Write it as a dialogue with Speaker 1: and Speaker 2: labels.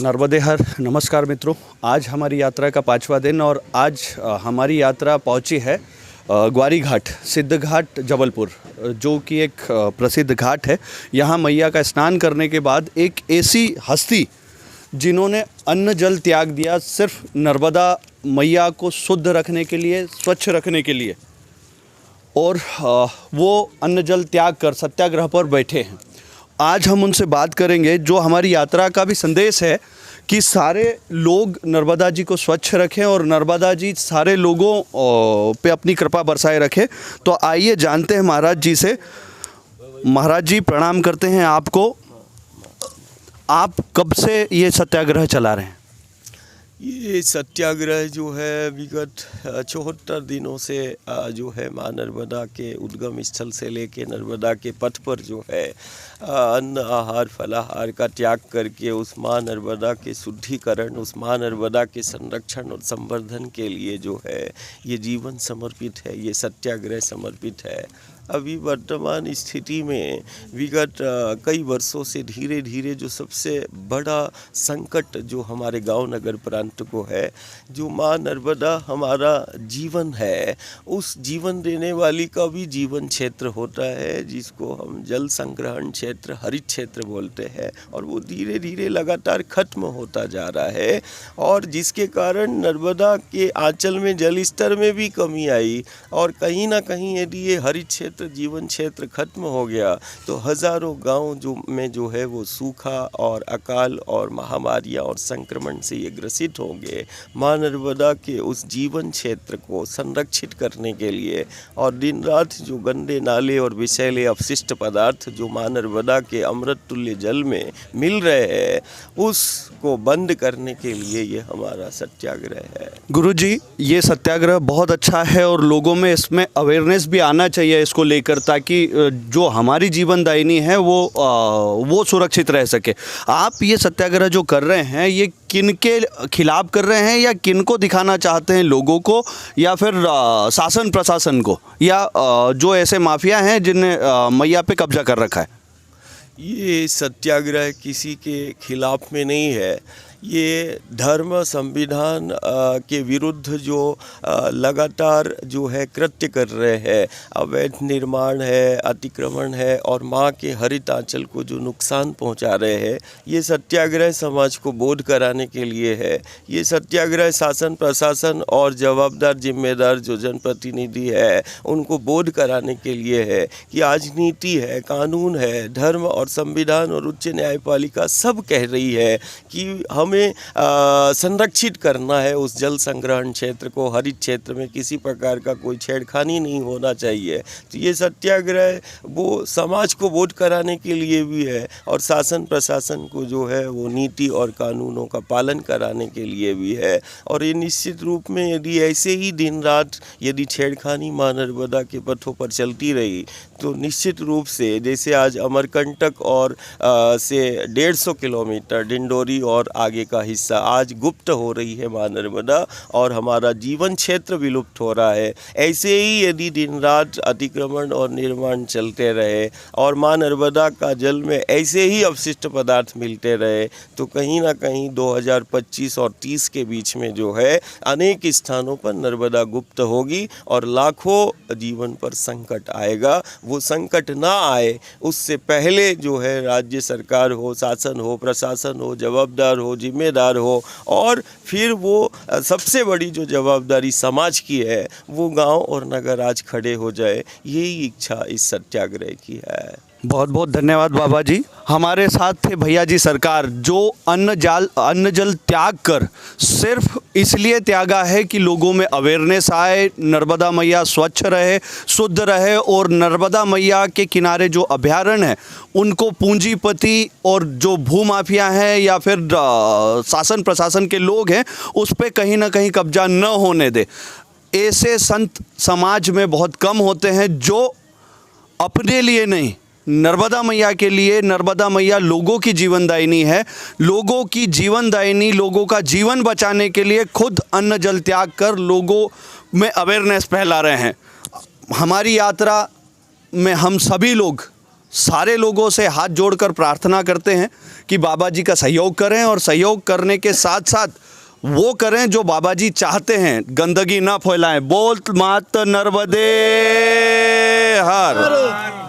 Speaker 1: नर्मदे हर नमस्कार मित्रों। आज हमारी यात्रा का 5वां दिन और आज हमारी यात्रा पहुंची है ग्वारी घाट, सिद्ध घाट जबलपुर, जो कि एक प्रसिद्ध घाट है। यहाँ मैया का स्नान करने के बाद एक ऐसी हस्ती जिन्होंने अन्न जल त्याग दिया सिर्फ नर्मदा मैया को शुद्ध रखने के लिए, स्वच्छ रखने के लिए, और वो अन्न जल त्याग कर सत्याग्रह पर बैठे हैं। आज हम उनसे बात करेंगे। जो हमारी यात्रा का भी संदेश है कि सारे लोग नर्मदा जी को स्वच्छ रखें और नर्मदा जी सारे लोगों पे अपनी कृपा बरसाए रखें। तो आइए जानते हैं महाराज जी से। महाराज जी, प्रणाम करते हैं आपको। आप कब से ये सत्याग्रह चला रहे हैं?
Speaker 2: ये सत्याग्रह जो है विगत 74 दिनों से जो है माँ नर्मदा के उद्गम स्थल से लेके नर्मदा के पथ पर जो है अन्न आहार फलाहार का त्याग करके उस माँ नर्मदा के शुद्धिकरण, उस माँ नर्मदा के संरक्षण और संवर्धन के लिए जो है ये जीवन समर्पित है, ये सत्याग्रह समर्पित है। अभी वर्तमान स्थिति में विगत कई वर्षों से धीरे धीरे जो सबसे बड़ा संकट जो हमारे गांव नगर प्रांत को है, जो माँ नर्मदा हमारा जीवन है, उस जीवन देने वाली का भी जीवन क्षेत्र होता है, जिसको हम जल संग्रहण क्षेत्र, हरित क्षेत्र बोलते हैं, और वो धीरे धीरे लगातार खत्म होता जा रहा है। और जिसके कारण नर्मदा के आंचल में जल स्तर में भी कमी आई, और कहीं ना कहीं यदि ये हरित क्षेत्र, जीवन क्षेत्र खत्म हो गया तो हजारों गांव जो है वो सूखा और अकाल और महामारियां और संक्रमण से ये ग्रसित होंगे। माँ नर्मदा के उस जीवन क्षेत्र को संरक्षित करने के लिए और दिन रात जो गंदे नाले और विषैले अपशिष्ट पदार्थ जो माँ नर्मदा के अमृत तुल्य जल में मिल रहे हैं, उसको बंद करने के लिए ये हमारा सत्याग्रह है।
Speaker 1: गुरुजी, ये सत्याग्रह बहुत अच्छा है और लोगों में इसमें अवेयरनेस भी आना चाहिए इसको लेकर, ताकि जो हमारी जीवनदायिनी है वो सुरक्षित रह सके। आप ये सत्याग्रह जो कर रहे हैं, ये किन के खिलाफ कर रहे हैं या किन को दिखाना चाहते हैं? लोगों को या फिर शासन प्रशासन को, या जो ऐसे माफिया हैं जिनने मैया पे कब्जा कर रखा है?
Speaker 2: ये सत्याग्रह किसी के खिलाफ में नहीं है। ये धर्म संविधान के विरुद्ध जो लगातार जो है कृत्य कर रहे हैं, अवैध निर्माण है, अतिक्रमण है और माँ के हरित आंचल को जो नुकसान पहुंचा रहे हैं, ये सत्याग्रह समाज को बोध कराने के लिए है। ये सत्याग्रह शासन प्रशासन और जवाबदार जिम्मेदार जो जनप्रतिनिधि है उनको बोध कराने के लिए है कि आज नीति है, कानून है, धर्म और संविधान और उच्च न्यायपालिका सब कह रही है कि हमें संरक्षित करना है उस जल संग्रहण क्षेत्र को, हरित क्षेत्र में किसी प्रकार का कोई छेड़खानी नहीं होना चाहिए। तो ये सत्याग्रह वो समाज को बोध कराने के लिए भी है और शासन प्रशासन को जो है वो नीति और कानूनों का पालन कराने के लिए भी है। और ये निश्चित रूप में यदि ऐसे ही दिन रात यदि छेड़खानी माँ नर्मदा के पथों पर चलती रही तो निश्चित रूप से, जैसे आज अमरकंटक और से 150 किलोमीटर डिंडोरी और आगे का हिस्सा आज गुप्त हो रही है माँ नर्मदा और हमारा जीवन क्षेत्र विलुप्त हो रहा है, ऐसे ही यदि दिन रात अतिक्रमण और निर्माण चलते रहे और माँ नर्मदा का जल में ऐसे ही अपशिष्ट पदार्थ मिलते रहे तो कहीं ना कहीं 2025 और 30 के बीच में जो है अनेक स्थानों पर नर्मदा गुप्त होगी और लाखों जीवन पर संकट आएगा। वो संकट ना आए उससे पहले जो है राज्य सरकार हो, शासन हो, प्रशासन हो, जवाबदार हो, जिम्मेदार हो, और फिर वो सबसे बड़ी जो जवाबदारी समाज की है वो गांव और नगर आज खड़े हो जाए, यही इच्छा इस सत्याग्रह की है।
Speaker 1: बहुत बहुत धन्यवाद बाबा जी। हमारे साथ थे भैया जी सरकार, जो अन्न जल त्याग कर सिर्फ इसलिए त्यागा है कि लोगों में अवेयरनेस आए, नर्मदा मैया स्वच्छ रहे, शुद्ध रहे, और नर्मदा मैया के किनारे जो अभयारण्य है उनको पूंजीपति और जो भूमाफिया हैं या फिर शासन प्रशासन के लोग हैं उस पर कहीं ना कहीं कब्जा न होने दे। ऐसे संत समाज में बहुत कम होते हैं जो अपने लिए नहीं, नर्मदा मैया के लिए। नर्मदा मैया लोगों की जीवनदायिनी है, लोगों की जीवनदायिनी, लोगों का जीवन बचाने के लिए खुद अन्न जल त्याग कर लोगों में अवेयरनेस फैला रहे हैं। हमारी यात्रा में हम सभी लोग सारे लोगों से हाथ जोड़कर प्रार्थना करते हैं कि बाबा जी का सहयोग करें और सहयोग करने के साथ साथ वो करें जो बाबा जी चाहते हैं, गंदगी ना फैलाएं। बोल मात नर्मदे हर।